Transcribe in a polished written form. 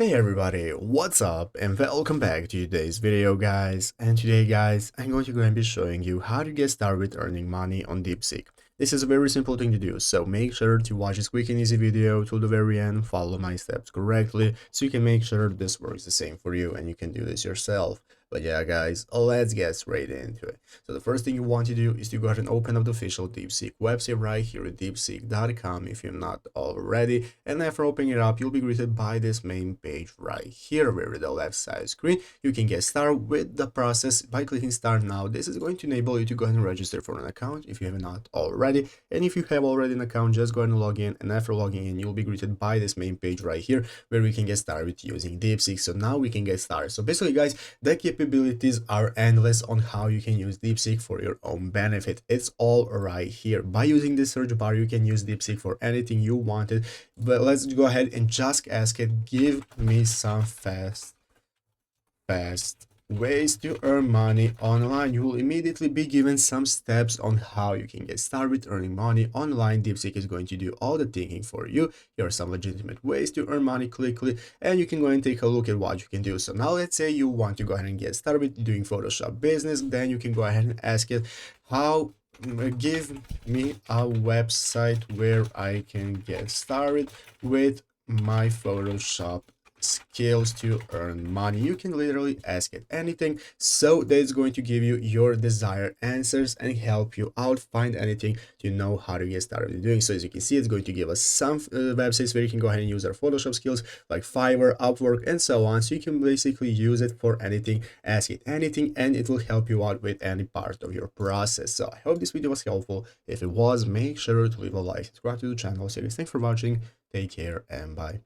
Hey everybody, what's up and welcome back to today's video guys. And today guys, I'm going to be showing you how to get started with earning money on Deepseek. This is a very simple thing to do, so make sure to watch this quick and easy video till the very end, follow my steps correctly so you can make sure this works the same for you and you can do this yourself. But yeah guys, let's get straight into it. So the first thing you want to do is to go ahead and open up the official Deepseek website right here at deepseek.com if you're not already. And after opening it up, you'll be greeted by this main page right here where at the left side screen you can get started with the process by clicking start now. This is going to enable you to go ahead and register for an account if you have not already. And if you have already an account, just go ahead and log in, and after logging in you'll be greeted by this main page right here where we can get started with using Deepseek. So now we can get started. So basically guys, the capabilities are endless on how you can use Deepseek for your own benefit. It's all right here. By using this search bar, you can use Deepseek for anything you wanted. But let's go ahead and just ask it, give me some fast ways to earn money online. You will immediately be given some steps on how you can get started with earning money online. Deepseek is going to do all the thinking for you. Here are some legitimate ways to earn money quickly, and you can go and take a look at what you can do. So now let's say you want to go ahead and get started with doing Photoshop business. Then you can go ahead and ask it, how give me a website where I can get started with my Photoshop skills to earn money. You can literally ask it anything, so that it's going to give you your desired answers and help you out find anything to know how to get started doing. So as you can see, it's going to give us some websites where you can go ahead and use our Photoshop skills like Fiverr, Upwork, and so on. So you can basically use it for anything, ask it anything, and it will help you out with any part of your process. So I hope this video was helpful. If it was, make sure to leave a like, subscribe to the channel. So guys, thanks for watching, take care, and bye.